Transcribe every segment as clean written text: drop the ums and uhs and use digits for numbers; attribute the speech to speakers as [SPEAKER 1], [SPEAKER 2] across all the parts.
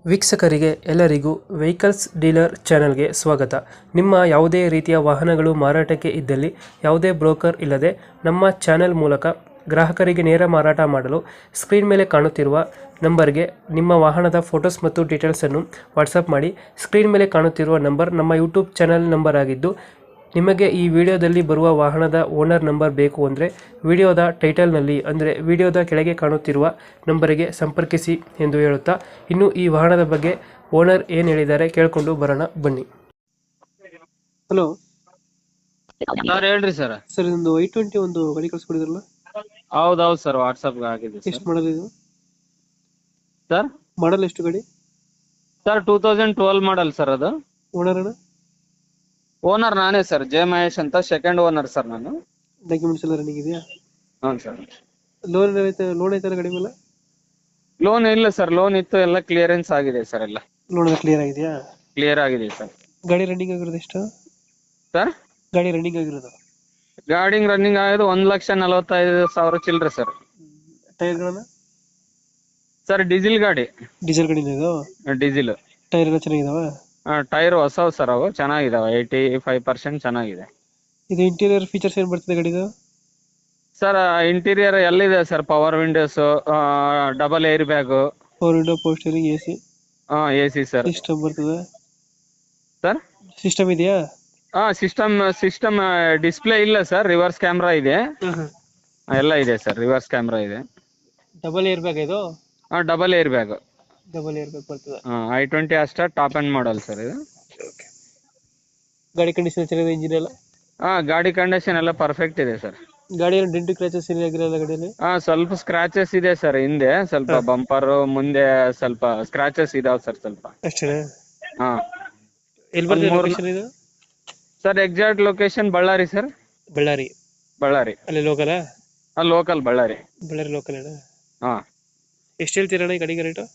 [SPEAKER 1] ವೀಕ್ಷಕರಿಗೆ ಎಲ್ಲರಿಗೂ vehicles dealer ಚಾನೆಲ್ಗೆ ಸ್ವಾಗತ. ನಿಮ್ಮ ಯಾವುದೇ ರೀತಿಯ ವಾಹನಗಳು ಮಾರಾಟಕ್ಕೆ ಇದ್ದಲ್ಲಿ ಯಾವುದೇ ಬ್ರೋಕರ್ ಇಲ್ಲದೆ ನಮ್ಮ ಚಾನೆಲ್ ಮೂಲಕ ಗ್ರಾಹಕರಿಗೆ ನೇರ ಮಾರಾಟ ಮಾಡಲು ಸ್ಕ್ರೀನ್ ಮೇಲೆ ಕಾಣುತ್ತಿರುವ ನಂಬರ್ಗೆ ನಿಮ್ಮ ವಾಹನದ ಫೋಟೋಸ್ ಮತ್ತು ಡೀಟೇಲ್ಸನ್ನು ವಾಟ್ಸಪ್ ಮಾಡಿ. ಸ್ಕ್ರೀನ್ ಮೇಲೆ ಕಾಣುತ್ತಿರುವ ನಂಬರ್ ನಮ್ಮ ಯೂಟ್ಯೂಬ್ ಚಾನೆಲ್ ನಂಬರ್ ಆಗಿದ್ದು, ನಿಮಗೆ ಈ ವಿಡಿಯೋದಲ್ಲಿ ಬರುವ ವಾಹನದ ಓನರ್ ನಂಬರ್ ಬೇಕು ಅಂದರೆ ವಿಡಿಯೋದ ಟೈಟಲ್ನಲ್ಲಿ ಅಂದರೆ ವಿಡಿಯೋದ ಕೆಳಗೆ ಕಾಣುತ್ತಿರುವ ನಂಬರಿಗೆ ಸಂಪರ್ಕಿಸಿ ಎಂದು ಹೇಳುತ್ತಾ, ಇನ್ನು ಈ ವಾಹನದ ಬಗ್ಗೆ ಓನರ್ ಏನು ಹೇಳಿದ್ದಾರೆ ಕೇಳಿಕೊಂಡು ಬರೋಣ ಬನ್ನಿ. ಹಲೋ
[SPEAKER 2] ಸರ್ ಹೇಳ್ರಿ ಸರ್.
[SPEAKER 1] ಸರ್, ಇದೊಂದು I20 ಒಂದು ಗಾಡಿ ಕಳಿಸ್ಕೊಡಿದ್ರಲ್ಲ,
[SPEAKER 2] ಹೌದೌದು ಸರ್, ವಾಟ್ಸಪ್ ಆಗಿದೆ
[SPEAKER 1] ಎಷ್ಟು ಮಾಡಲ್ ಇದು?
[SPEAKER 2] ಸರ್.
[SPEAKER 1] ಮಾಡಲ್ ಎಷ್ಟು ಗಾಡಿ?
[SPEAKER 2] Sir 2012 model sir. ಅದು
[SPEAKER 1] ಓನರ್ ಅಣ್ಣ?
[SPEAKER 2] ಓನರ್ ನಾನೇ ಸರ್, ಜೆ ಮಹೇಶ್ ಅಂತ, ಸೆಕೆಂಡ್ ಓನರ್ ಸರ್ ನಾನು.
[SPEAKER 1] ಡಾಕ್ಯುಮೆಂಟ್ಸ್ ಎಲ್ಲ ರನ್ನಿಂಗ್ ಇದೆಯಾ?
[SPEAKER 2] ಹ್ಞೂ ಸರ್.
[SPEAKER 1] ಲೋನ್ ಐತೆ ಗಾಡಿ ಮೇಲೆ?
[SPEAKER 2] ಲೋನ್ ಇಲ್ಲ ಸರ್, ಲೋನ್ ಇತ್ತು, ಎಲ್ಲ ಕ್ಲಿಯರೆನ್ಸ್ ಆಗಿದೆ ಸರ್, ಎಲ್ಲ
[SPEAKER 1] ಲೋನ್ ಕ್ಲಿಯರ್ ಆಗಿದೆಯಾ?
[SPEAKER 2] ಕ್ಲಿಯರ್ ಆಗಿದೆ ಸರ್.
[SPEAKER 1] ಗಾಡಿ ರನ್ನಿಂಗ್ ಆಗಿರೋದು ಎಷ್ಟು
[SPEAKER 2] ಸರ್?
[SPEAKER 1] ಗಾಡಿ ರನ್ನಿಂಗ್ ಆಗಿರೋದು?
[SPEAKER 2] ಗಾಡಿ ರನ್ನಿಂಗ್ ಆಗೋದು 1,45,000 ಚಿಲ್ಲರೆ ಸರ್.
[SPEAKER 1] ಟೈರ್ಗಳನ್ನ?
[SPEAKER 2] ಸರ್ ಡೀಸೆಲ್ ಗಾಡಿ.
[SPEAKER 1] ಡೀಸೆಲ್ ಗಾಡಿ ಇದು?
[SPEAKER 2] ಡೀಸೆಲ್.
[SPEAKER 1] ಟೈರ್ ಎಲ್ಲ ಚೆನ್ನಾಗಿದಾವ?
[SPEAKER 2] ಟೈರ್ ಹೊಸವು ಸರ್, ಅವು ಚೆನ್ನಾಗಿದಾವೆ, 85% ಚೆನ್ನಾಗಿದೆ.
[SPEAKER 1] ಇದು ಇಂಟೀರಿಯರ್ ಫೀಚರ್ಸ್ ಏನ್ ಬರ್ತದೆ ಗಾಡಿದು?
[SPEAKER 2] ಸರ್ ಇಂಟೀರಿಯರ್ ಎಲ್ಲಿದೆ sir, power Windows, double air bag,
[SPEAKER 1] four window, power steering, AC,
[SPEAKER 2] AC sir.
[SPEAKER 1] System ಬರ್ತದೆ
[SPEAKER 2] ಸರ್?
[SPEAKER 1] ಸಿಸ್ಟಮ್ ಇದೆಯಾ?
[SPEAKER 2] ಸಿಸ್ಟಮ್ ಡಿಸ್ಪ್ಲೇ ಇಲ್ಲ ಸರ್, ರಿವರ್ಸ್ ಕ್ಯಾಮ್ರಾ ಇದೆ, ಎಲ್ಲ ಇದೆ ಸರ್, ರಿವರ್ಸ್ ಕ್ಯಾಮ್ರಾ ಇದೆ.
[SPEAKER 1] ಡಬಲ್ ಏರ್ ಬ್ಯಾಗ್ ಇದು?
[SPEAKER 2] Double air bag.
[SPEAKER 1] Double air bag ಬರ್ತದೆ.
[SPEAKER 2] I20 ಅಷ್ಟ ಟಾಪ್ ಅಂಡ್ ಮಾಡಲ್ ಸರ್ ಇದು.
[SPEAKER 1] ಗಾಡಿ ಕಂಡೀಷನ್ ಚೆನ್ನಾಗಿದೆ, ಇಂಜಿನ್ ಎಲ್ಲ?
[SPEAKER 2] ಗಾಡಿ ಕಂಡೀಷನ್ ಎಲ್ಲ ಪರ್ಫೆಕ್ಟ್ ಇದೆ ಸರ್.
[SPEAKER 1] ಗಾಡಿ ಡೆಂಟ್ ಕ್ರಾಚಸ್ ಏನಾಗಿರಲ್ಲ ಗಾಡಿಯಲ್ಲಿ?
[SPEAKER 2] ಸ್ವಲ್ಪ ಸ್ಕ್ರಾಚಸ್ ಇದೆ ಸರ್, ಹಿಂದೆ ಸ್ವಲ್ಪ ಬಂಪರ್, ಮುಂದೆ ಸ್ವಲ್ಪ ಸ್ಕ್ರಾಚಸ್ ಇದಾವ್ ಸರ್, ಸ್ವಲ್ಪ
[SPEAKER 1] ಅಷ್ಟೇ.
[SPEAKER 2] ಹಾ.
[SPEAKER 1] ಎಲ್ಲಿ ಬರ್ತದೆ ಲೊಕೇಶನ್ ಇದು?
[SPEAKER 2] Sir exact location Ballari sir.
[SPEAKER 1] Ballari? ಅಲ್ಲಿ local?
[SPEAKER 2] Local Ballari.
[SPEAKER 1] Ballari local ಅಣ್ಣ?
[SPEAKER 2] ಹಾ.
[SPEAKER 1] ಎಷ್ಟು ಹೇಳ್ತೀರಣ್ಣ ಈ ಗಾಡಿಗೆ ರೇಟು?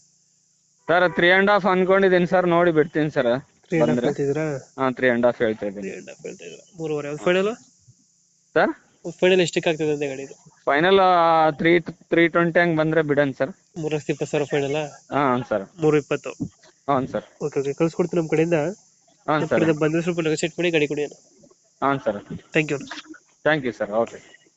[SPEAKER 2] ಸರ್ 3.5 ಅನ್ಕೊಂಡಿದ್ದೀನಿ ಸರ್, ನೋಡಿ ಬಿಡ್ತೀನಿ ಸರ್.
[SPEAKER 1] 3.5 ಹೇಳ್ತಿದ್ದೀರಾ?
[SPEAKER 2] 3.5 ಹೇಳ್ತಾ ಇದ್ದೀನಿ.
[SPEAKER 1] 3.5 ಹೇಳ್ತಾ ಇದ್ದೀರಾ? 3.5 ಫೈನಲ್?
[SPEAKER 2] ಸರ್
[SPEAKER 1] ಫೈನಲ್ ಎಷ್ಟಕ್ಕೆ ಆಗ್ತದೆ ಅಂತ ಗಾಡಿ ಇದು?
[SPEAKER 2] ಫೈನಲ್ 320 ಹಂಗ್ ಬಂದ್ರೆ Biden sir.
[SPEAKER 1] 3,20,000 final?
[SPEAKER 2] Sir
[SPEAKER 1] 3.20.
[SPEAKER 2] Sir.
[SPEAKER 1] Okay, ಕಳ್ಸ್ಕೊಡ್ತೀನಿ ನಮ್ಮ ಕಡೆಯಿಂದ.
[SPEAKER 2] ಸರ್
[SPEAKER 1] ಬಂದ್ರೆ ಸ್ವಲ್ಪ ನೆಗೋಸಿಯೇಟ್ ಮಾಡಿ ಗಾಡಿ ಕೊಡಿ.
[SPEAKER 2] Sir.
[SPEAKER 1] Thank you
[SPEAKER 2] thank you sir. Okay.